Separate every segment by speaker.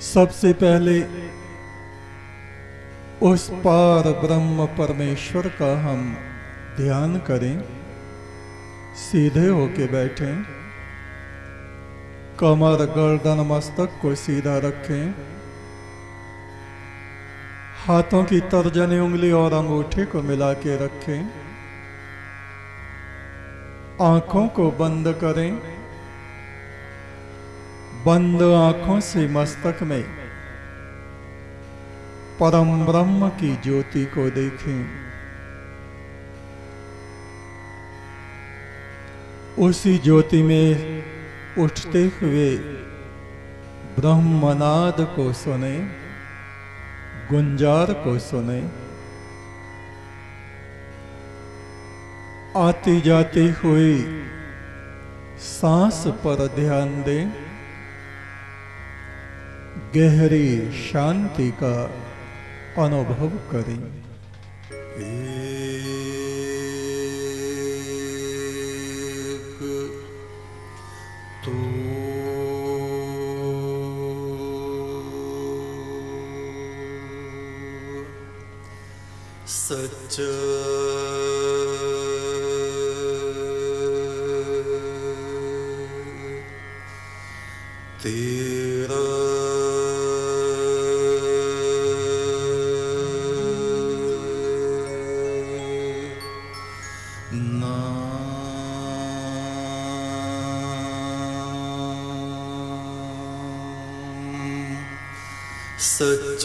Speaker 1: सबसे पहले उस पार ब्रह्म परमेश्वर का हम ध्यान करें। सीधे होके बैठें, कमर गर्दन मस्तक को सीधा रखें, हाथों की तर्जनी उंगली और अंगूठे को मिला के रखें, आंखों को बंद करें। बंद आंखों से मस्तक में परम ब्रह्म की ज्योति को देखें। उसी ज्योति में उठते हुए ब्रह्मनाद को सुने, गुंजार को सुने। आती जाती हुई सांस पर ध्यान दें। गहरी शांति का अनुभव करें।
Speaker 2: सच तेरा सच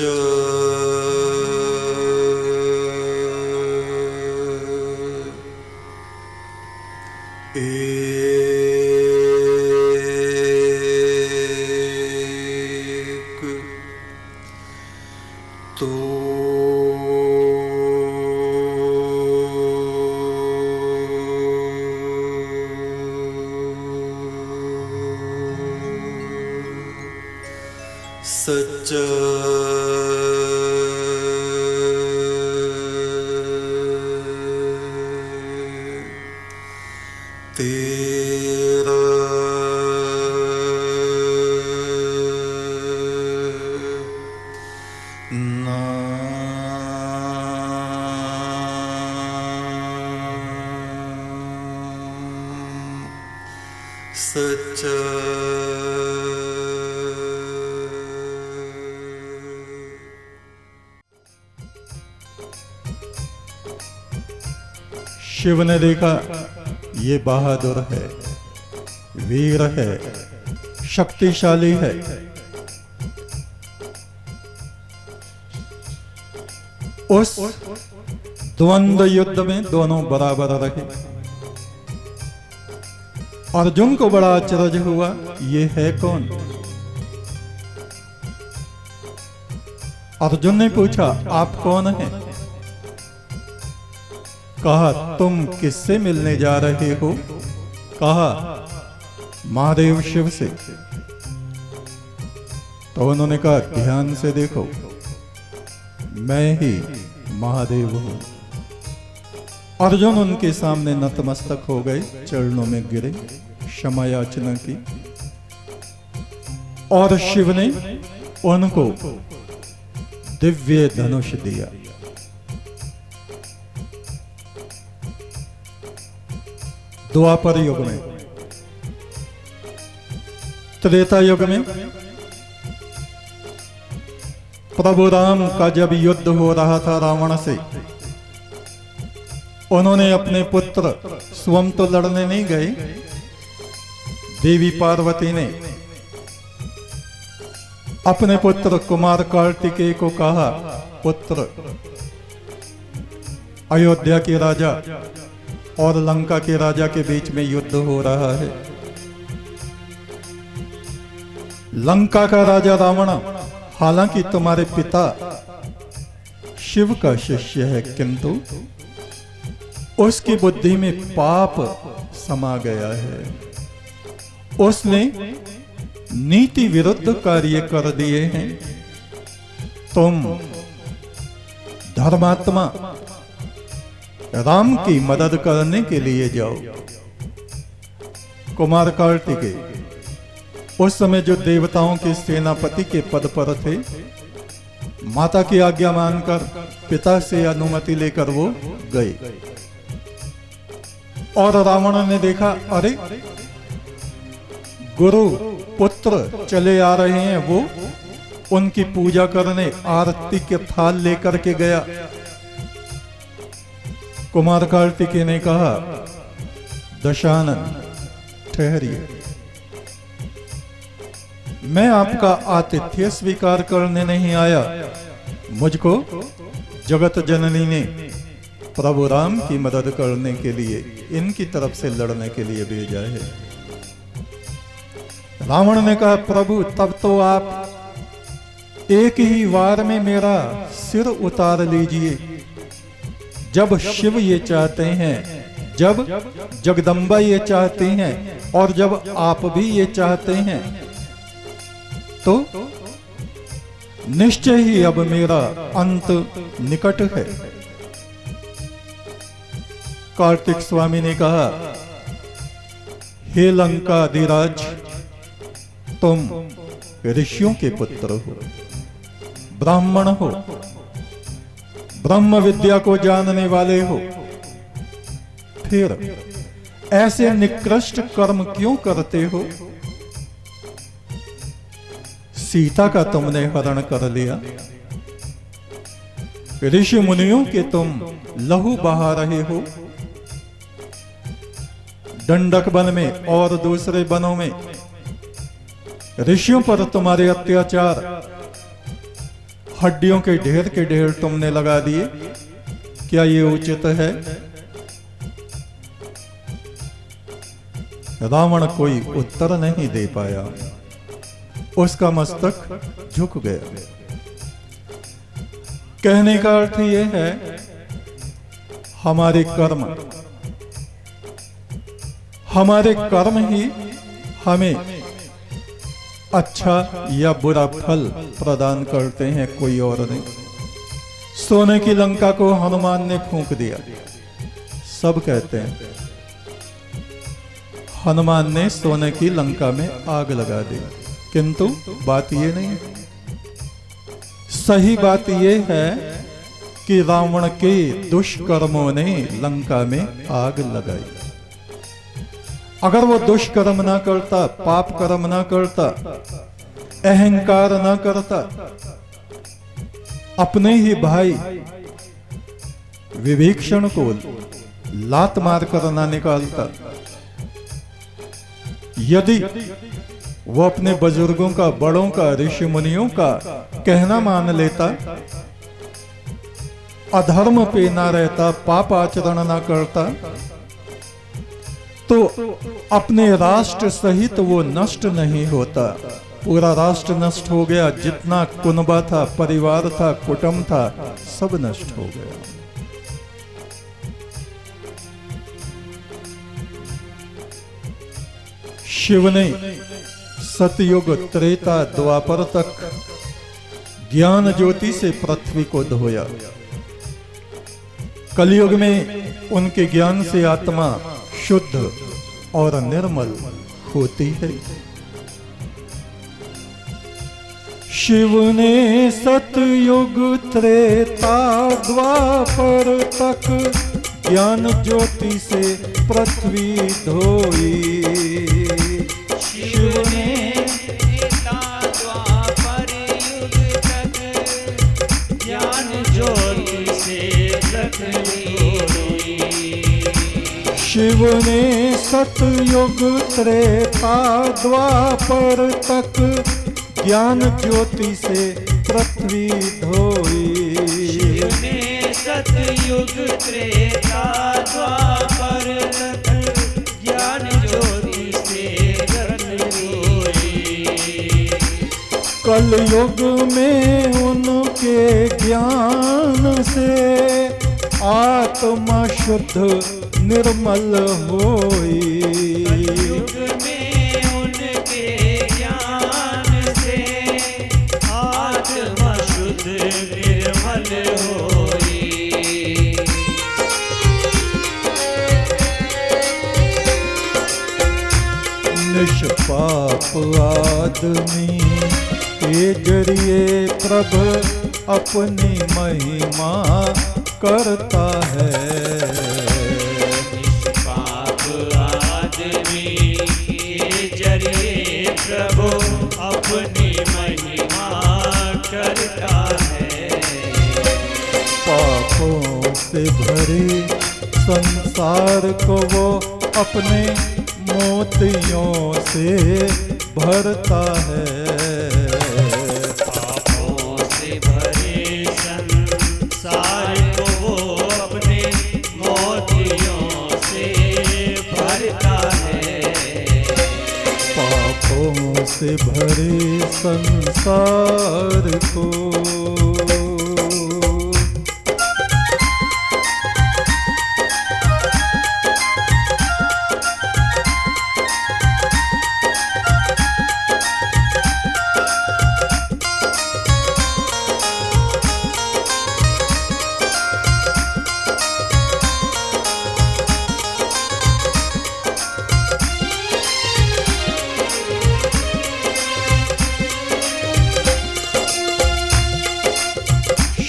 Speaker 2: सच तेरा नाम सच
Speaker 1: शिव ने देखा ये बहादुर है, वीर है, शक्तिशाली है। उस द्वंद्व युद्ध में दोनों बराबर रहे। अर्जुन को बड़ा आश्चर्य हुआ, ये है कौन? अर्जुन ने पूछा, आप कौन हैं? कहा, तुम किससे मिलने जा रहे हो? कहा, महादेव शिव से। तो उन्होंने कहा, ध्यान से देखो, मैं ही महादेव हूं। अर्जुन उनके सामने नतमस्तक हो गए, चरणों में गिरे, क्षमा याचना की। और शिव ने उनको दिव्य धनुष दिया। द्वापर युग में, त्रेता युग में प्रभु राम का जब युद्ध हो रहा था रावण से, उन्होंने अपने पुत्र, स्वयं तो लड़ने नहीं गए, देवी पार्वती ने अपने पुत्र कुमार कार्तिकेय को कहा, पुत्र, अयोध्या के राजा और लंका के राजा के बीच में युद्ध हो रहा है। लंका का राजा रावण हालांकि तुम्हारे पिता शिव का शिष्य है, किंतु उसकी बुद्धि में पाप समा गया है। उसने नीति विरुद्ध कार्य कर दिए हैं। तुम धर्मात्मा राम की मदद करने के लिए जाओ। कुमार कार्तिकेय उस समय जो देवताओं के सेनापति के पद पर थे, माता की आज्ञा मानकर पिता से अनुमति लेकर वो गए। और रावण ने देखा, अरे गुरु पुत्र चले आ रहे हैं। वो उनकी पूजा करने आरती के थाल लेकर के गया। कुमार कार्तिकेय ने कहा, दशानन ठहरिए, मैं आपका आतिथ्य स्वीकार करने नहीं आया। मुझको जगत जननी ने प्रभु राम की मदद करने के लिए, इनकी तरफ से लड़ने के लिए भेजा है। रावण ने कहा, प्रभु तब तो आप एक ही वार में मेरा सिर उतार लीजिए। जब शिव ये चाहते हैं, जब जगदम्बा ये चाहती हैं, और जब आप भी ये चाहते हैं, तो निश्चय ही अब मेरा अंत निकट है। कार्तिक स्वामी ने कहा, हे लंकाधिराज, तुम ऋषियों के पुत्र हो, ब्राह्मण हो, ब्रह्म विद्या को जानने वाले हो, फिर ऐसे निकृष्ट कर्म क्यों करते हो? सीता का तुमने हरण कर लिया, ऋषि मुनियों के तुम लहू बहा रहे हो, दंडक वन में और दूसरे वनों में ऋषियों पर तुम्हारे अत्याचार, हड्डियों के ढेर तुमने लगा दिए। क्या ये उचित है? रावण कोई उत्तर नहीं दे पाया, उसका मस्तक झुक गया। कहने का अर्थ यह है, हमारे कर्म ही हमें अच्छा या बुरा फल प्रदान करते हैं, कोई और नहीं। सोने की लंका को हनुमान ने फूंक दिया, सब कहते हैं हनुमान ने सोने की लंका में आग लगा दी, किंतु बात ये नहीं, सही बात ये है कि रावण के दुष्कर्मों ने लंका में आग लगाई। अगर वो दुष्कर्म ना करता, पाप कर्म ना करता, अहंकार ना करता, अपने ही भाई विभीषण को लात मार कर ना निकालता, यदि वो अपने बुजुर्गों का, बड़ों का, ऋषि मुनियों का कहना मान लेता, अधर्म पे ना रहता, पाप आचरण ना करता, तो अपने राष्ट्र सहित वो नष्ट नहीं होता। पूरा राष्ट्र नष्ट हो गया, जितना कुनबा था, परिवार था, कुटुंब था, सब नष्ट हो गया। शिव ने सतयुग, त्रेता, द्वापर तक ज्ञान ज्योति से पृथ्वी को धोया। कलयुग में उनके ज्ञान से आत्मा शुद्ध और निर्मल होती है। शिव ने सतयुग, त्रेता, द्वापर तक ज्ञान ज्योति से पृथ्वी धोई। शिव ने
Speaker 3: द्वापर युग तक ज्ञान ज्योति से पृथ्वी धोई।
Speaker 1: शिव ने सतयुग, त्रेता, द्वापर तक ज्ञान ज्योति से पृथ्वी धोई।
Speaker 3: शिव ने सतयुग, त्रेता, द्वापर तक ज्ञान ज्योति से पृथ्वी धोई।
Speaker 1: कलयुग में उनके ज्ञान से आत्मा शुद्ध निर्मल होई।
Speaker 3: कलयुग में उनके ज्ञान से आत्मा शुद्ध निर्मल होई।
Speaker 1: निष्पाप पाप आदमी के जरिए प्रभु अपनी महिमा करता है।
Speaker 3: पाप आदमी के जरिए प्रभु अपनी महिमा करता है।
Speaker 1: पापों से भरे संसार को वो अपने मोतियों से भरता है।
Speaker 3: पापों से भरे संसार को वो अपने मोतियों से भरता है।
Speaker 1: पापों से भरे संसार को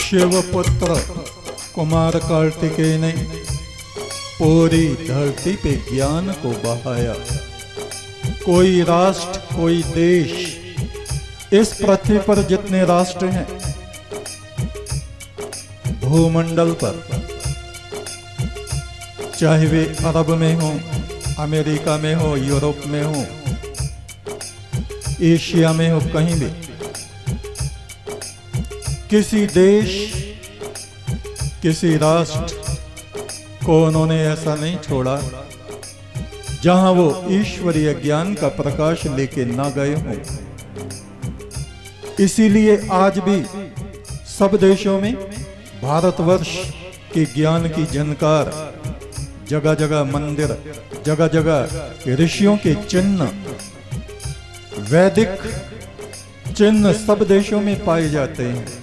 Speaker 1: शिवपुत्र कुमार कार्तिकेय ने पूरी धरती पे ज्ञान को बहाया। कोई राष्ट्र, कोई देश, इस पृथ्वी पर जितने राष्ट्र हैं भूमंडल पर, चाहे वे अरब में हो, अमेरिका में हो, यूरोप में हो, एशिया में हो, कहीं भी किसी देश, किसी राष्ट्र को उन्होंने ऐसा नहीं छोड़ा जहां वो ईश्वरीय ज्ञान का प्रकाश लेके ना गए हों। इसीलिए आज भी सब देशों में भारतवर्ष के ज्ञान की झनकार, जगह जगह मंदिर, जगह जगह ऋषियों के चिन्ह, वैदिक चिन्ह सब देशों में पाए जाते हैं।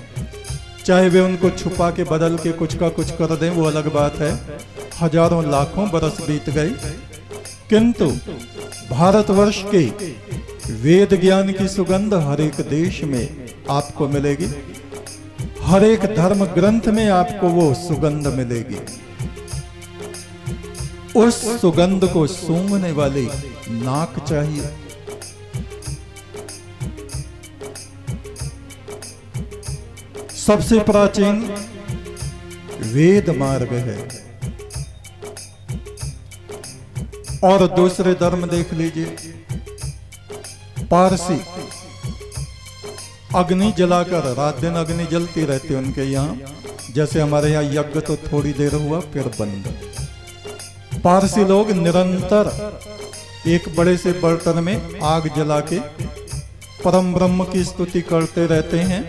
Speaker 1: चाहे वे उनको छुपा के बदल के कुछ का कुछ कर दें, वो अलग बात है। हजारों लाखों बरस बीत गए, किंतु भारतवर्ष के वेद ज्ञान की सुगंध हर एक देश में आपको मिलेगी। हर एक धर्म ग्रंथ में आपको वो सुगंध मिलेगी। उस सुगंध को सूंघने वाली नाक चाहिए। सबसे प्राचीन वेद मार्ग है। और दूसरे धर्म देख लीजिए, पारसी अग्नि जलाकर रात दिन अग्नि जलती रहती है उनके यहाँ। जैसे हमारे यहाँ यज्ञ तो थोड़ी देर हुआ फिर बंद। पारसी लोग निरंतर एक बड़े से बर्तन में आग जला के परम ब्रह्म की स्तुति करते रहते हैं।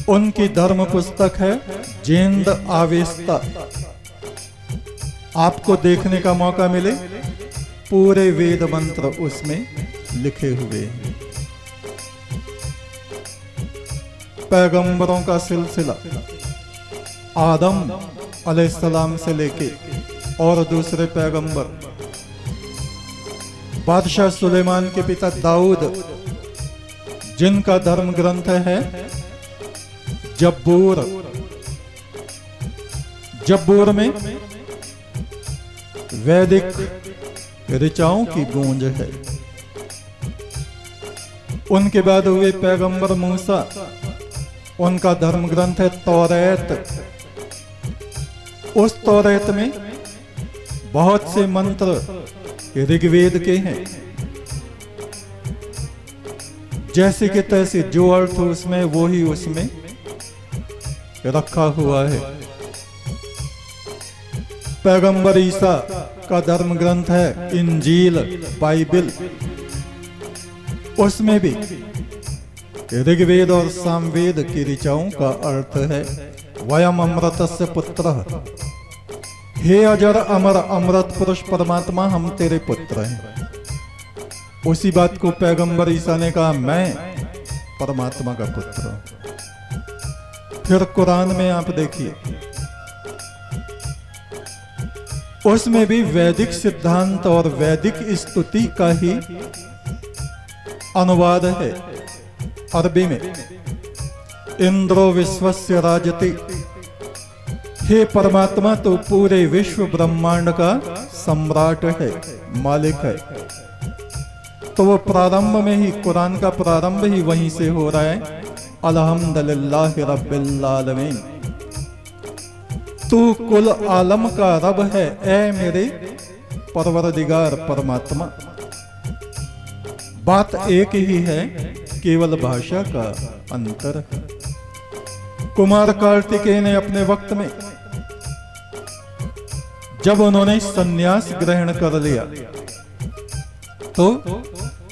Speaker 1: उनकी धर्म पुस्तक है जेंद आवेस्ता। आपको देखने का मौका मिले, पूरे वेद मंत्र उसमें लिखे हुए हैं। पैगंबरों का सिलसिला आदम अलैहिस्सलाम से लेके और दूसरे पैगंबर, बादशाह सुलेमान के पिता दाऊद, जिनका धर्म ग्रंथ है जब्बूर। जब्बूर में वैदिक ऋचाओं की गूंज है। उनके बाद हुए पैगंबर मूसा, उनका धर्म ग्रंथ है तौरेत। उस तौरेत में बहुत से मंत्र ऋग्वेद के हैं। जैसे कि तैसे जो अर्थ उसमें वो ही उसमें रखा हुआ है। पैगंबर ईसा का धर्म ग्रंथ है इंजील, बाइबिल। उसमें भी ऋग्वेद और सामवेद की ऋचाओं का अर्थ है वयम अमृतस्य पुत्रः। हे अजर अमर अमृत पुरुष परमात्मा, हम तेरे पुत्र हैं। उसी बात को पैगंबर ईसा ने कहा, मैं परमात्मा का पुत्र हूं। फिर कुरान में आप देखिए, उसमें भी वैदिक सिद्धांत और वैदिक स्तुति का ही अनुवाद है अरबी में। इंद्रो विश्वस्य राजति, हे परमात्मा तो पूरे विश्व ब्रह्मांड का सम्राट है, मालिक है। तो वो प्रारंभ में ही, कुरान का प्रारंभ ही वहीं से हो रहा है, अल्हम्दुलिल्लाहि रब्बिल आलमीन। तू कुल आलम का रब है, ऐ मेरे परवरदिगार परमात्मा। बात एक ही है, केवल भाषा का अंतर है। कुमार कार्तिकेय ने अपने वक्त में जब उन्होंने सन्यास ग्रहण कर लिया तो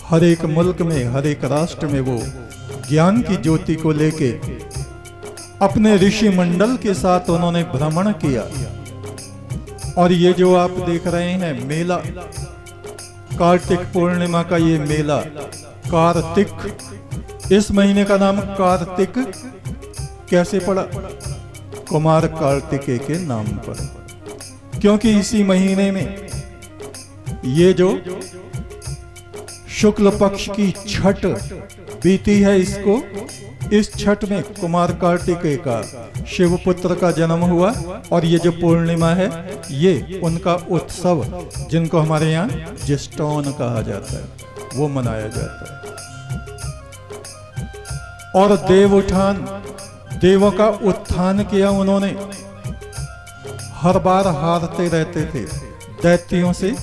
Speaker 1: हर एक मुल्क में, हर एक राष्ट्र में वो ज्ञान की ज्योति को लेके अपने ऋषि मंडल के साथ उन्होंने भ्रमण किया। और ये जो आप देख रहे हैं मेला, कार्तिक पूर्णिमा का ये मेला, कार्तिक, इस महीने का नाम कार्तिक कैसे पड़ा? कुमार कार्तिकेय के नाम पर, क्योंकि इसी महीने में ये जो शुक्ल पक्ष की छठ बीती है, इसको, इस छठ में कुमार कार्तिकेय का, शिवपुत्र का जन्म हुआ। और ये जो पूर्णिमा है, ये उनका उत्सव, जिनको हमारे यहाँ ज्येष्ठौन कहा जाता है, वो मनाया जाता है। और देव उठान, देवों का उत्थान किया उन्होंने। हर बार हारते रहते थे, दैत्यों से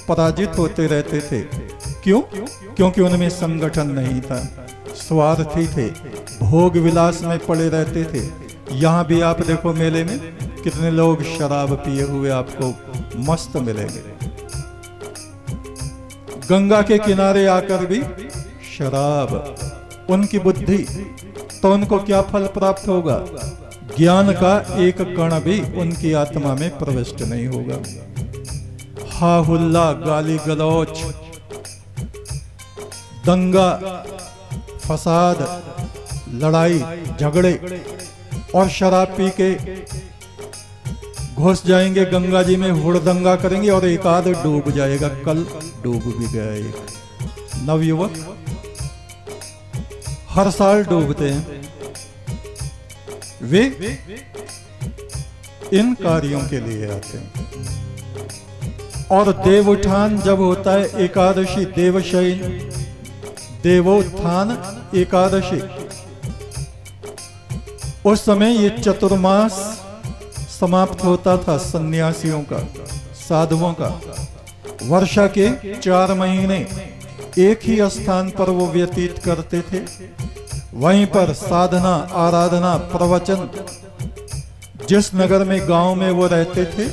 Speaker 1: पराजित होते रहते थे। क्यों? क्योंकि उनमें संगठन नहीं था, स्वार्थी थे, भोग विलास में पड़े रहते थे। यहाँ भी आप देखो मेले में कितने लोग शराब पिए हुए आपको मस्त मिलेंगे। गंगा के किनारे आकर भी शराब, उनकी बुद्धि, तो उनको क्या फल प्राप्त होगा? ज्ञान का एक कण भी उनकी आत्मा में प्रविष्ट नहीं होगा। हा हुल्ला, गाली गलौच, दंगा फसाद, लड़ाई झगड़े, और शराब पी के घुस जाएंगे गंगा जी में, हुड़दंगा करेंगे और एक आध डूब जाएगा। कल डूब भी गया एक नवयुवक, हर साल डूबते हैं। वे इन कार्यों के लिए आते हैं। और देव उठान जब होता है, एकादशी, देवशयन, देवोत्थान एकादशी, उस समय ये चतुर्मास समाप्त होता था सन्यासियों का, साधुओं का। वर्षा के 4 महीने एक ही स्थान पर वो व्यतीत करते थे। वहीं पर साधना, आराधना, प्रवचन, जिस नगर में, गांव में वो रहते थे,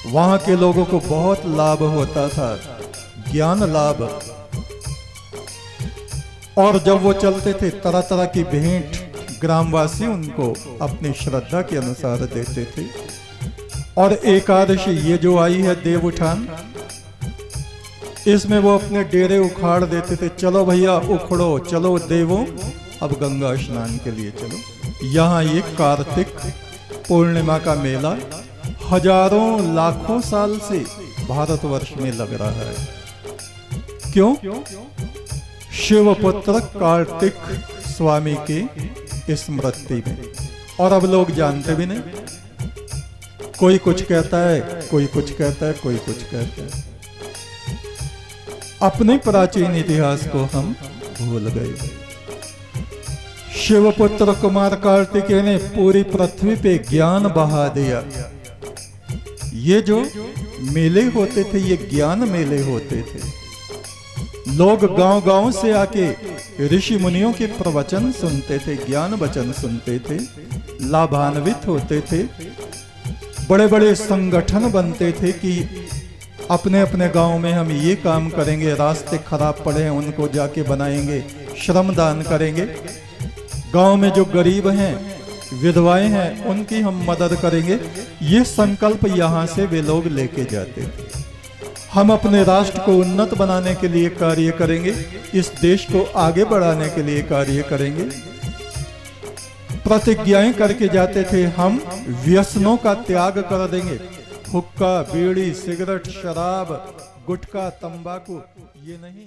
Speaker 1: वहां के लोगों को बहुत लाभ होता था, ज्ञान लाभ। और जब वो चलते थे, तरह तरह की भेंट ग्रामवासी उनको अपनी श्रद्धा के अनुसार देते थे। और एकादशी ये जो आई है देव उठान, इसमें वो अपने डेरे उखाड़ देते थे। चलो भैया उखड़ो, चलो देवों, अब गंगा स्नान के लिए चलो। यहाँ ये कार्तिक पूर्णिमा का मेला हजारों लाखों साल से भारतवर्ष में लग रहा है। क्यों? शिवपुत्र कार्तिक स्वामी की स्मृति में। और अब लोग जानते भी नहीं। कोई कुछ कहता है, कोई कुछ कहता है, कोई कुछ कहता है। अपने प्राचीन इतिहास को हम भूल गए। शिवपुत्र कुमार कार्तिकेय ने पूरी पृथ्वी पे ज्ञान बहा दिया। ये जो मेले होते थे, ये ज्ञान मेले होते थे। लोग गांव-गांव से आके ऋषि मुनियों के प्रवचन सुनते थे, ज्ञान वचन सुनते थे, लाभान्वित होते थे। बड़े बड़े संगठन बनते थे कि अपने अपने गांव में हम ये काम करेंगे, रास्ते खराब पड़े हैं उनको जाके बनाएंगे, श्रम दान करेंगे, गांव में जो गरीब हैं, विधवाएं हैं, उनकी हम मदद करेंगे। ये संकल्प यहाँ से वे लोग लेके जाते थे। हम अपने राष्ट्र को उन्नत बनाने के लिए कार्य करेंगे, इस देश को आगे बढ़ाने के लिए कार्य करेंगे। प्रतिज्ञाएं करके जाते थे, हम व्यसनों का त्याग कर देंगे, हुक्का बीड़ी सिगरेट शराब गुटखा तंबाकू ये नहीं।